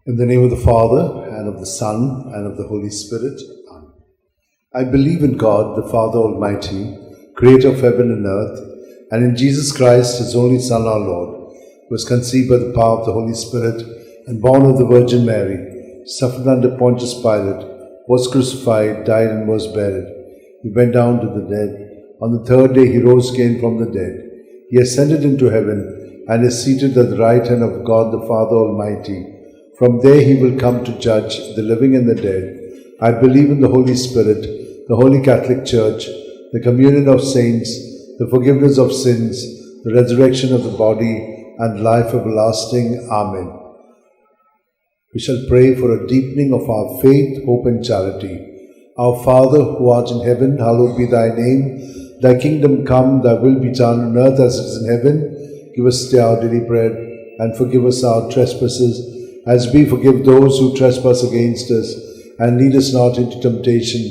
In the name of the Father, and of the Son, and of the Holy Spirit. Amen. I believe in God, the Father Almighty, creator of heaven and earth, and in Jesus Christ, his only Son, our Lord, who was conceived by the power of the Holy Spirit, and born of the Virgin Mary, suffered under Pontius Pilate, was crucified, died, and was buried. He went down to the dead. On the third day he rose again from the dead. He ascended into heaven, and is seated at the right hand of God the Father Almighty. From there he will come to judge the living and the dead. I believe in the Holy Spirit, the Holy Catholic Church, the communion of saints, the forgiveness of sins, the resurrection of the body, and life everlasting. Amen. We shall pray for a deepening of our faith, hope, and charity. Our Father, who art in heaven, hallowed be thy name. Thy kingdom come, thy will be done on earth as it is in heaven. Give us today our daily bread, and forgive us our trespasses, as we forgive those who trespass against us. And lead us not into temptation,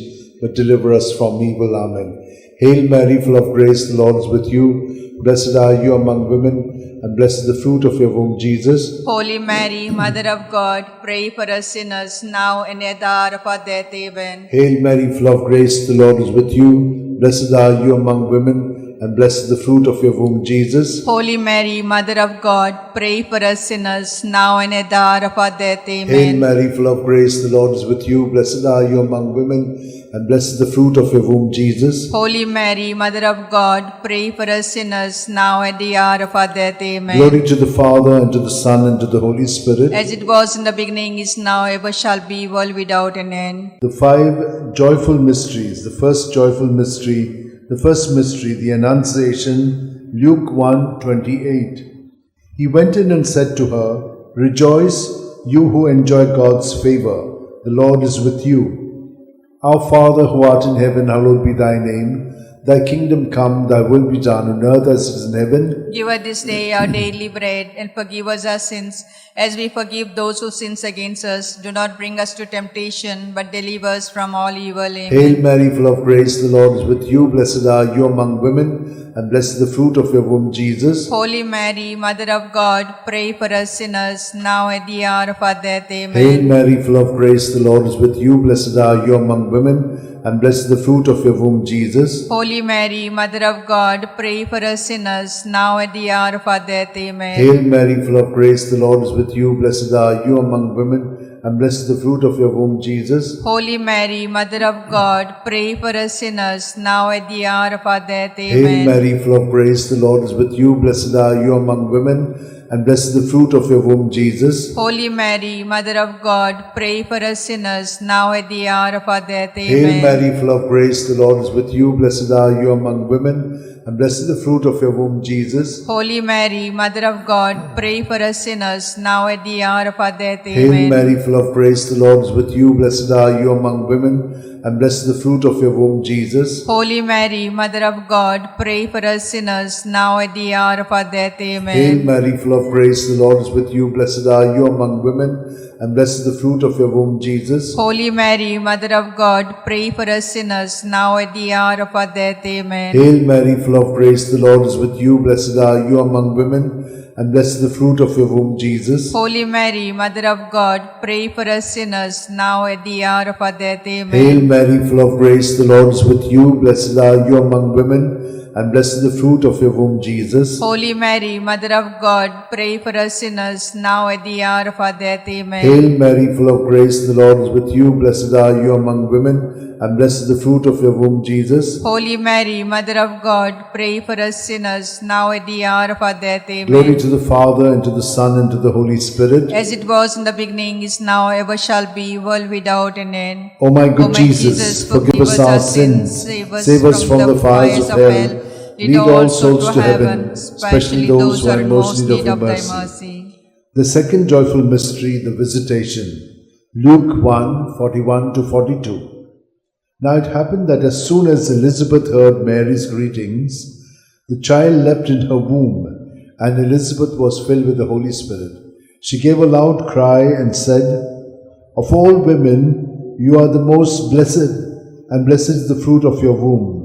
but deliver us from evil. Amen. Hail Mary, full of grace, the Lord is with you. Blessed are you among women, and blessed is the fruit of your womb, Jesus. Holy Mary, Mother of God, pray for us sinners, now and at the hour of our death. Amen. Hail Mary, full of grace, the Lord is with you. Blessed are you among women, and blessed is the fruit of your womb, Jesus. Holy Mary, Mother of God, pray for us sinners, now and at the hour of our death. Amen. Hail Mary, full of grace, the Lord is with you. Blessed are you among women, and blessed is the fruit of your womb, Jesus. Holy Mary, Mother of God, pray for us sinners, now at the hour of our death. Amen. Glory to the Father, and to the Son, and to the Holy Spirit. As it was in the beginning, is now, ever shall be, world without an end. The five joyful mysteries. The first joyful mystery, the Annunciation, Luke 1:28. He went in and said to her, "Rejoice, you who enjoy God's favor. The Lord is with you. Our Father, who art in heaven, hallowed be thy name. Thy kingdom come, thy will be done on earth as it is in heaven. Give us this day our daily bread, and forgive us our sins, as we forgive those who sin against us. Do not bring us to temptation, but deliver us from all evil. Amen. Hail Mary, full of grace, the Lord is with you. Blessed are you among women, and blessed is the fruit of your womb, Jesus. Holy Mary, Mother of God, pray for us sinners, now at the hour of our death. Amen. Hail Mary, full of grace, the Lord is with you. Blessed are you among women, and blessed is the fruit of your womb, Jesus. Holy Mary, Mother of God, pray for us sinners, now at the hour of our death. Amen. Hail Mary, full of grace, the Lord is with you. Blessed are you among women, and blessed is the fruit of your womb, Jesus. Holy Mary, Mother of God, pray for us sinners, now at the hour of our death. Hail Amen. Mary, full of grace, the Lord is with you. Blessed are you among women, and blessed is the fruit of your womb, Jesus. Holy Mary, Mother of God, pray for us sinners, now at the hour of our death. Amen. Hail Mary, full of grace, the Lord is with you. Blessed are you among women, and blessed is the fruit of your womb, Jesus. Holy Mary, Mother of God, pray for us sinners, now at the hour of our death. Hail Amen. Mary, full of grace, the Lord is with you. Blessed are you among women, and blessed is the fruit of your womb, Jesus. Holy Mary, Mother of God, pray for us sinners, now at the hour of our death. Amen. Hail Mary, full of grace, the Lord is with you. Blessed are you among women, and blessed is the fruit of your womb, Jesus. Holy Mary, Mother of God, pray for us sinners, now at the hour of our death. Amen. Hail Mary, full of grace, the Lord is with you. Blessed are you among women, and blessed is the fruit of your womb, Jesus. Holy Mary, Mother of God, pray for us sinners, now at the hour of our death. Amen. Hail Mary, full of grace, the Lord is with you. Blessed are you among women, and blessed is the fruit of your womb, Jesus. Holy Mary, Mother of God, pray for us sinners, now at the hour of our death. Amen. Hail Mary, full of grace, the Lord is with you. Blessed are you among women, and blessed is the fruit of your womb, Jesus. Holy Mary, Mother of God, pray for us sinners, now at the hour of our death. Amen. Glory to the Father, and to the Son, and to the Holy Spirit. As it was in the beginning, is now, ever shall be, world without an end. O my good O my Jesus, forgive us our sins, save us from the fires of hell, lead all souls to heaven, especially those who are in most need of thy mercy. The second joyful mystery, the Visitation, Luke 1:41-42. Now it happened that as soon as Elizabeth heard Mary's greetings, the child leapt in her womb, and Elizabeth was filled with the Holy Spirit. She gave a loud cry and said, "Of all women, you are the most blessed, and blessed is the fruit of your womb.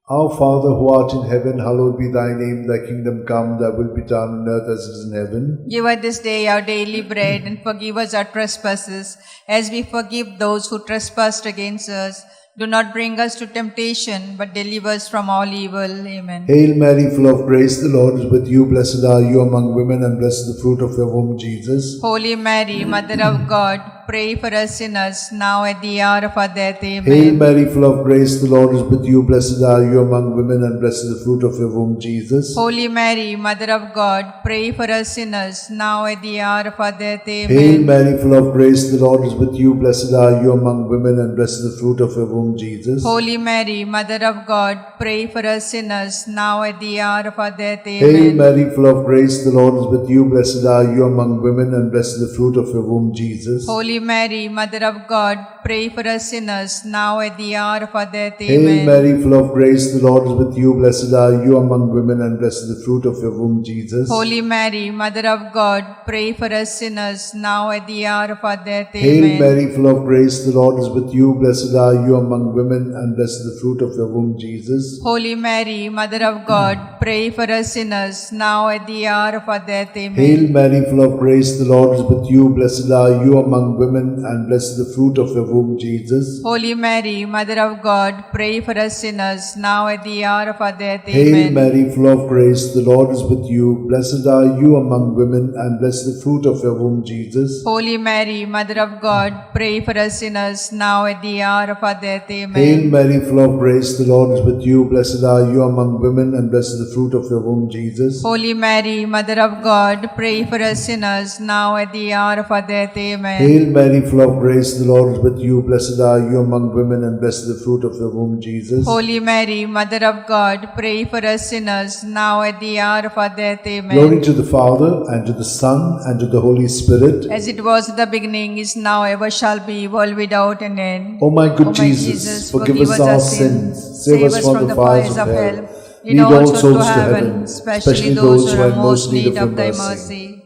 Our Father who art in heaven, hallowed be thy name. Thy kingdom come, thy will be done on earth as it is in heaven. Give us this day our daily bread, and forgive us our trespasses, as we forgive those who trespass against us. Do not bring us to temptation, but deliver us from all evil. Amen. Hail Mary, full of grace, the Lord is with you. Blessed are you among women, and blessed is the fruit of your womb, Jesus. Holy Mary, Mother of God, pray for us sinners, now at the hour of our death. Amen. Hail Mary, full of grace, the Lord is with you. Blessed are you among women, and blessed is the fruit of your womb, Jesus. Holy Mary, Mother of God, pray for us sinners, now at the hour of our death. Amen. Hail Mary, full of grace, the Lord is with you. Blessed are you among women, and blessed is the fruit of your womb, Jesus. Holy Mary, Mother of God, pray for us sinners, now at the hour of our death. Amen. Hail Mary, full of grace, the Lord is with you. Blessed are you among women, and blessed is the fruit of your womb, Jesus. Holy Mary, Mother of God, pray for us sinners, now at the hour of our death. Hail Amen. Mary, full of grace, the Lord is with you. Blessed are you among women, and blessed is the fruit of your womb, Jesus. Holy Mary, Mother of God, pray for us sinners, now at the hour of our death. Hail Amen. Mary, full of grace, the Lord is with you. Blessed are you among women, and blessed is the fruit of your womb, Jesus. Holy Mary, Mother of God, pray for us sinners, now at the hour of our death. Amen. Hail Mary, full of grace, the Lord is with you. Blessed are you among women, and blessed is the fruit of your womb, Jesus. Holy Mary, Mother of God, pray for us sinners, now at the hour of our death. Hail Amen. Mary, full of grace, the Lord is with you. Blessed are you among women, and blessed is the fruit of your womb, Jesus. Holy Mary, Mother of God, pray for us sinners, now at the hour of our death. Amen. Hail Mary, full of grace, the Lord is with you. Blessed are you among women, and blessed is the fruit of your womb, Jesus. Holy Mary, Mother of God, pray for us sinners, now at the hour of our death. Amen. Hail Mary, full of grace, the Lord is with you. Blessed are you among women, and blessed is the fruit of your womb, Jesus. Holy Mary, Mother of God, pray for us sinners, now at the hour of our death. Amen. Glory to the Father, and to the Son, and to the Holy Spirit. As it was in the beginning, is now, ever shall be, world without an end. O my good O my Jesus, forgive us our sins, save us from the fires of hell. Lead all souls to heaven, especially those who are in most need of thy mercy.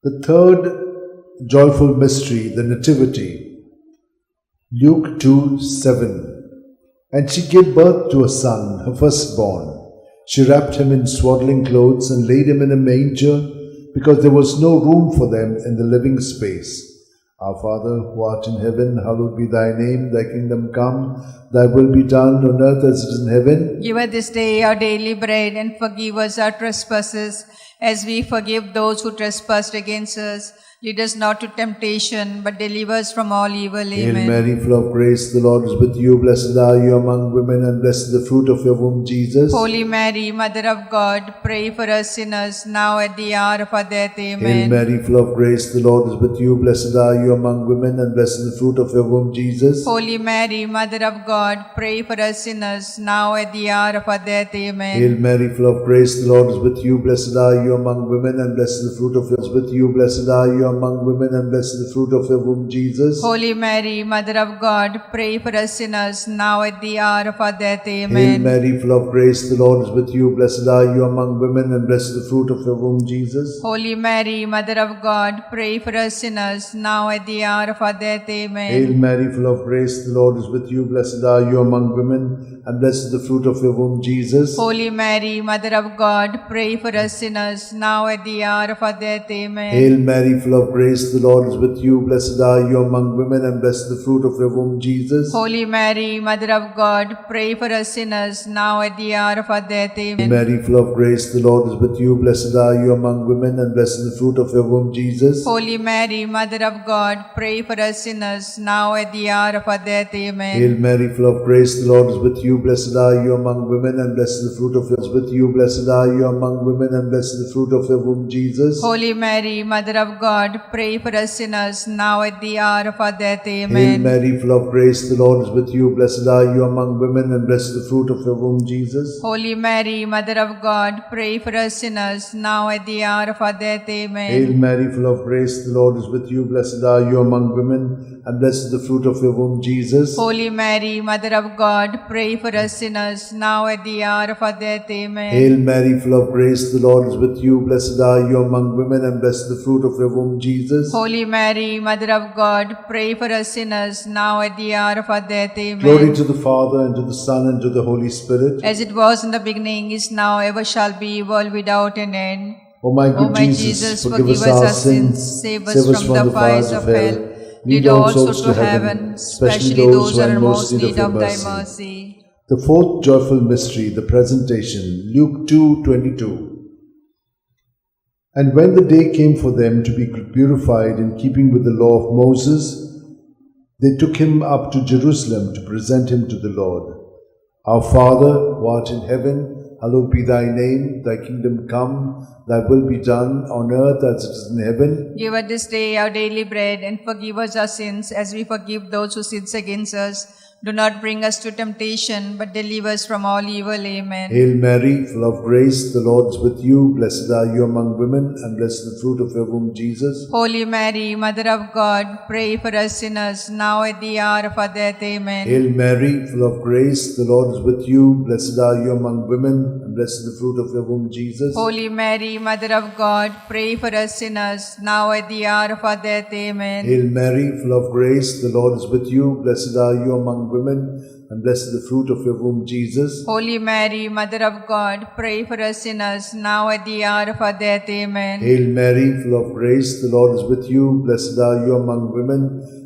The third joyful mystery, the Nativity. Luke 2:7. And she gave birth to a son, her firstborn. She wrapped him in swaddling clothes and laid him in a manger, because there was no room for them in the living space. Our Father, who art in heaven, hallowed be thy name. Thy kingdom come, thy will be done on earth as it is in heaven. Give us this day our daily bread, and forgive us our trespasses, as we forgive those who trespass against us. Lead us not to temptation, but deliver us from all evil. Hail Amen. Mary, full of grace, the Lord is with you. Blessed are you among women, and blessed is the fruit of your womb, Jesus. Holy Mary, Mother of God, pray for us sinners, now at the hour of our death. Hail Amen. Mary, full of grace, the Lord is with you. Blessed are you among women, and blessed is the fruit of your womb, Jesus. Holy Mary, Mother of God, pray for us sinners, now at the hour of our death. Amen. Hail Mary, full of grace, the Lord is with you. Blessed are you among women, and blessed is the fruit of your womb, with you. Blessed are you among women, and blessed is the fruit of your womb, Jesus. Holy Mary, Mother of God, pray for us sinners, now at the hour of our death. Hail Amen. Mary, full of grace, the Lord is with you. Blessed are you among women, and blessed is the fruit of your womb, Jesus. Holy Mary, Mother of God, pray for us sinners, now at the hour of our death. Amen. Hail Mary, full of grace, the Lord is with you. Blessed are you among women, and blessed is the fruit of your womb, Jesus. Holy Mary, Mother of God, pray for us sinners, now at the hour of our death. Amen. Hail Mary, full of grace, the Lord is with you. Blessed are you among women, and blessed is the fruit of your womb, Jesus. Holy Mary, Mother of God, pray for us sinners, now at the hour of our death. Hail Amen. Mary, full of grace, the Lord is with you. Blessed are you among women, and blessed is the fruit of your womb, Jesus. Holy Mary, Mother of God, pray for us sinners, now at the hour of our death. Amen. Hail Mary, full of grace, the Lord is with you. Blessed are you among women, and blessed is the fruit of your womb. With you, blessed are you among women, and blessed is the fruit of your womb, Jesus. Holy Mary, Mother of God, pray for us sinners, now at the hour of our death. Hail Amen. Mary, full of grace, the Lord is with you. Blessed are you among women, and blessed is the fruit of your womb, Jesus. Holy Mary, Mother of God, pray for us sinners, now at the hour of our death. Amen. Hail Mary, full of grace, the Lord is with you. Blessed are you among women, and blessed is the fruit of your womb, Jesus. Holy Mary, Mother of God, pray for us sinners, now at the hour of our death. Amen. Hail Mary, full of grace, the Lord is with you. Blessed are you among women, and blessed the fruit of your womb, Jesus. Holy Mary, Mother of God, pray for us sinners, now at the hour of our death. Amen. Glory to the Father, and to the Son, and to the Holy Spirit. As it was in the beginning, is now, ever shall be, world without an end. O my good Jesus, forgive us our sins, save us from the fires of hell. Lead all souls to heaven, especially those who are in most need of thy mercy. The fourth joyful mystery, the presentation, Luke 2:22. And when the day came for them to be purified in keeping with the law of Moses, they took him up to Jerusalem to present him to the Lord. Our Father, who art in heaven, hallowed be thy name, thy kingdom come, thy will be done on earth as it is in heaven. Give us this day our daily bread, and forgive us our sins as we forgive those who sin against us. Do not bring us to temptation, but deliver us from all evil. Amen. Hail Mary, full of grace, the Lord is with you. Blessed are you among women, and blessed the fruit of your womb, Jesus. Holy Mary, Mother of God, pray for us sinners, now at the hour of our death. Amen. Hail Mary, full of grace, the Lord is with you. Blessed are you among women, and blessed the fruit of your womb, Jesus. Holy Mary, Mother of God, pray for us sinners, now at the hour of our death. Amen. Hail Mary, full of grace, the Lord is with you. Blessed are you among women, and blessed the fruit of your womb, Jesus. Holy Mary, Mother of God, pray for us sinners, now at the hour of our death. Amen. Hail Mary, full of grace, the Lord is with you. Blessed are you among women,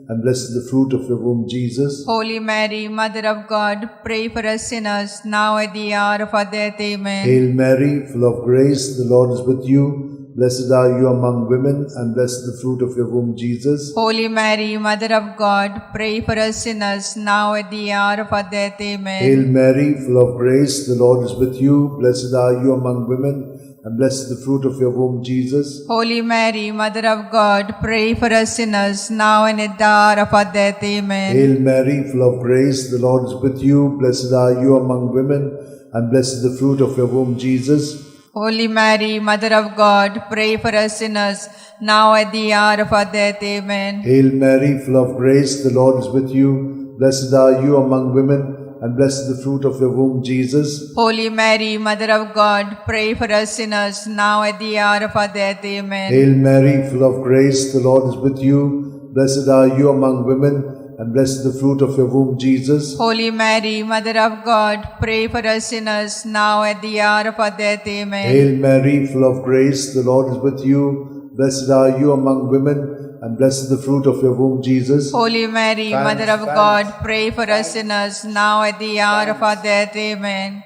and blessed the fruit of your womb, Jesus. Holy Mary, Mother of God, pray for us sinners, now at the hour of our death. Amen. Hail Mary, full of grace, the Lord is with you. Blessed are you among women, and blessed the fruit of your womb, Jesus. Holy Mary, Mother of God, pray for us sinners, now at the hour of our death. Amen. Hail Mary, full of grace, the Lord is with you. Blessed are you among women, and blessed the fruit of your womb, Jesus. Holy Mary, Mother of God, pray for us sinners, now and at the hour of our death. Amen. Hail Mary, full of grace, the Lord is with you. Blessed are you among women, and blessed the fruit of your womb, Jesus. Holy Mary, Mother of God, pray for us sinners, now at the hour of our death. Amen. Hail Mary, full of grace, the Lord is with you. Blessed are you among women, and blessed the fruit of your womb, Jesus. Holy Mary, Mother of God, pray for us sinners, now at the hour of our death. Amen. Hail Mary, full of grace, the Lord is with you. Blessed are you among women, and blessed the fruit of your womb, Jesus. Holy Mary, Mother of God, pray for us sinners, now at the hour of our death. Amen. Hail Mary, full of grace, the Lord is with you. Blessed are you among women, and blessed the fruit of your womb, Jesus. Holy Mary, Mother of God, pray for us sinners, now at the hour of our death. Amen.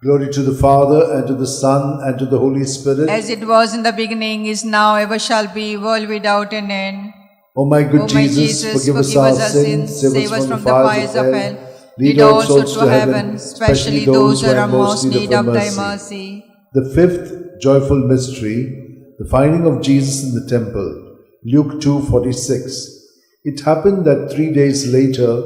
Glory to the Father, and to the Son, and to the Holy Spirit. As it was in the beginning, is now, ever shall be, world without an end. O my good Jesus, forgive us our sins, save us from the fires of hell. Lead all souls to heaven, especially those who are in most need of thy mercy. The fifth joyful mystery, the finding of Jesus in the temple, Luke 2:46. It happened that 3 days later,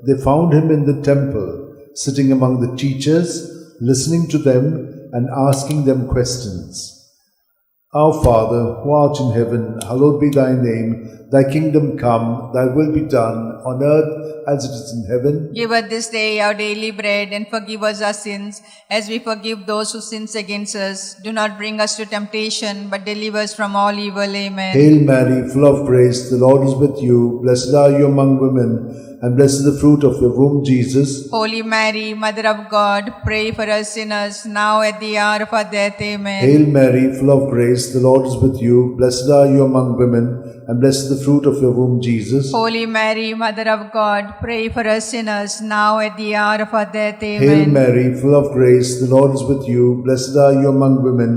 they found him in the temple, sitting among the teachers, listening to them and asking them questions. Our Father, who art in heaven, hallowed be thy name. Thy kingdom come, thy will be done, on earth as it is in heaven. Give us this day our daily bread, and forgive us our sins, as we forgive those who sin against us. Do not bring us to temptation, but deliver us from all evil. Amen. Hail Mary, full of grace, the Lord is with you. Blessed are you among women, and blessed is the fruit of your womb, Jesus. Holy Mary, Mother of God, pray for us sinners, now at the hour of our death. Amen. Hail Mary, full of grace, the Lord is with you. Blessed are you among women, and blessed is the fruit of your womb, Jesus. Holy Mary, Mother of God, pray for us sinners, now at the hour of our death. Amen. Hail Mary, full of grace, the Lord is with you. Blessed are you among women,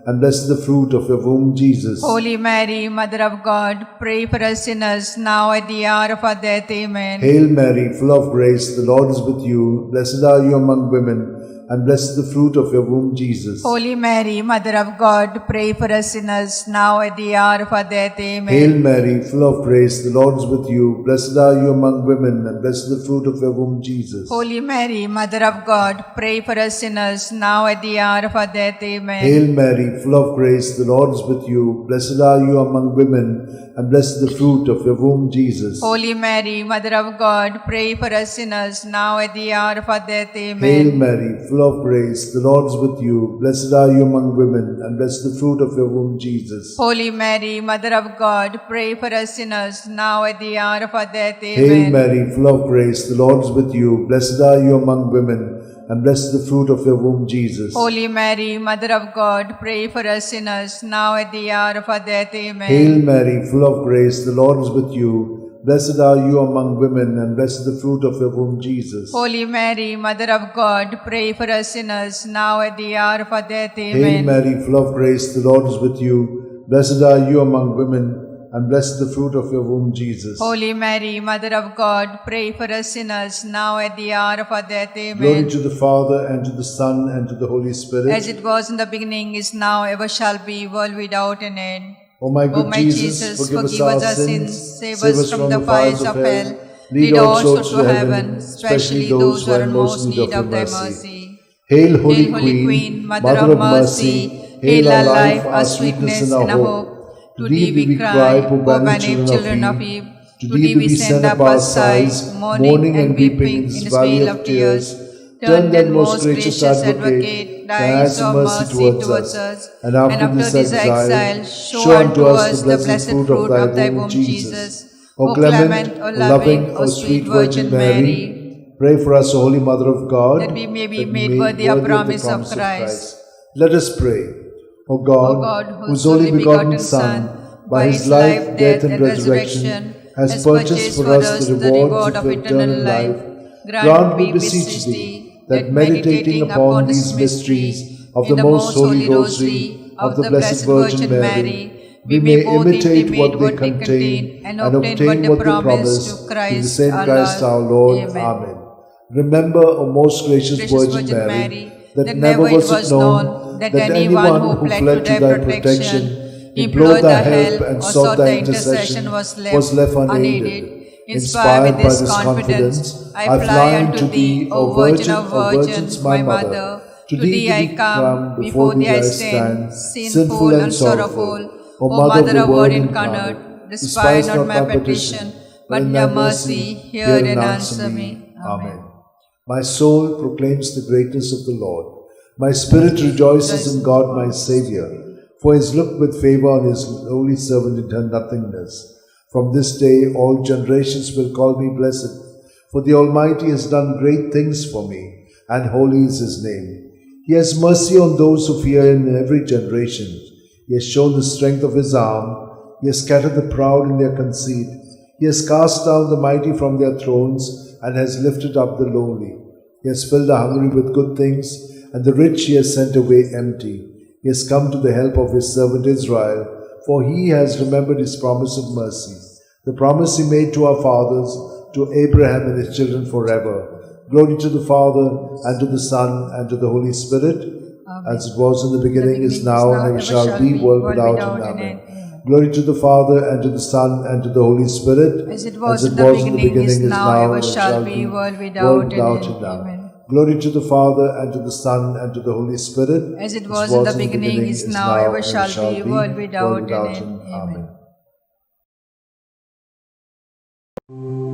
and blessed is the fruit of your womb, Jesus. Holy Mary, Mother of God, pray for us sinners, now at the hour of our death. Amen. Hail Mary, full of grace, the Lord is with you. Blessed are you among women, and blessed the fruit of your womb, Jesus. Holy Mary, Mother of God, pray for us sinners, now at the hour of our death. Amen. Hail Mary, full of grace, the Lord is with you. Blessed are you among women, and blessed the fruit of your womb, Jesus. Holy Mary, Mother of God, pray for us sinners, now at the hour of our death. Amen. Hail Mary, full of grace, the Lord is with you. Blessed are you among women, and blessed the fruit of your womb, Jesus. Holy Mary, Mother of God, pray for us sinners, now at the hour of our death. Amen. Hail Mary, full of grace, the Lord is with you. Blessed are you among women, and blessed the fruit of your womb, Jesus. Holy Mary, Mother of God, pray for us sinners, now at the hour of our death. Amen. Hail Mary, full of grace, the Lord is with you. Blessed are you among women, and blessed the fruit of your womb, Jesus. Holy Mary, Mother of God, pray for us sinners, now at the hour of our death. Amen. Hail Mary, full of grace, the Lord is with you. Blessed are you among women, and blessed the fruit of your womb, Jesus. Holy Mary, Mother of God, pray for us sinners, now at the hour of our death. Amen. Hail Mary, full of grace, the Lord is with you. Blessed are you among women, and blessed the fruit of your womb, Jesus. Holy Mary, Mother of God, pray for us sinners, now at the hour of our death. Amen. Glory to the Father, and to the Son, and to the Holy Spirit. As it was in the beginning, is now, ever shall be, world without an end. O my good Jesus, forgive us our sins, save us from the fires of hell. Lead all souls to heaven, especially those who are in most need of thy mercy. Hail, Holy Holy Queen, Mother of mercy, hail our life, our sweetness, and our hope. To thee we cry, poor banished children of Eve. To thee we send up our sighs, mourning and weeping in this vale of tears. Turn then, most gracious Advocate, thy eyes of mercy towards us, and after this exile, show unto us the blessed fruit of thy womb, Jesus. O clement, O loving, O sweet Virgin Mary, pray for us, O Holy Mother of God, that we may be made worthy of promise of Christ. Let us pray. O God, whose only begotten Son, by his life, death, and resurrection, has purchased for us the rewards of eternal life, grant, we beseech thee, that meditating upon these mysteries of the most Holy Rosary of the Blessed Virgin Mary, we may imitate what they contain and obtain what they promise through the same Christ our Lord. Amen. Remember, O most gracious Virgin Mary, that never was it known that anyone who fled to thy protection, implored thy help, and sought thy intercession was left unaided. Inspired by this confidence, I fly unto thee, O Virgin of Virgins, my Mother. To thee I come, before thee I stand, sinful and sorrowful. O Mother of Word incarnate, despise not my petition, but in thy mercy hear and answer me. Amen. My soul proclaims the greatness of the Lord. My spirit rejoices in God my Xavier, for he has looked with favor on his holy servant in her nothingness. From this day all generations will call me blessed, for the Almighty has done great things for me, and holy is his name. He has mercy on those who fear him in every generation. He has shown the strength of his arm. He has scattered the proud in their conceit. He has cast down the mighty from their thrones, and has lifted up the lowly. He has filled the hungry with good things, and the rich he has sent away empty. He has come to the help of his servant Israel, for he has remembered his promise of mercy, the promise he made to our fathers, to Abraham and his children forever. Glory to the Father, and to the Son, and to the Holy Spirit, as it was in the beginning, is now, and ever shall be, world without end. Amen. Glory to the Father, and to the Son, and to the Holy Spirit, as it was in the beginning, is now, ever shall be, world without end. Amen. Glory to the Father, and to the Son, and to the Holy Spirit, as it was in the beginning, is now, ever shall be, world without end. Amen.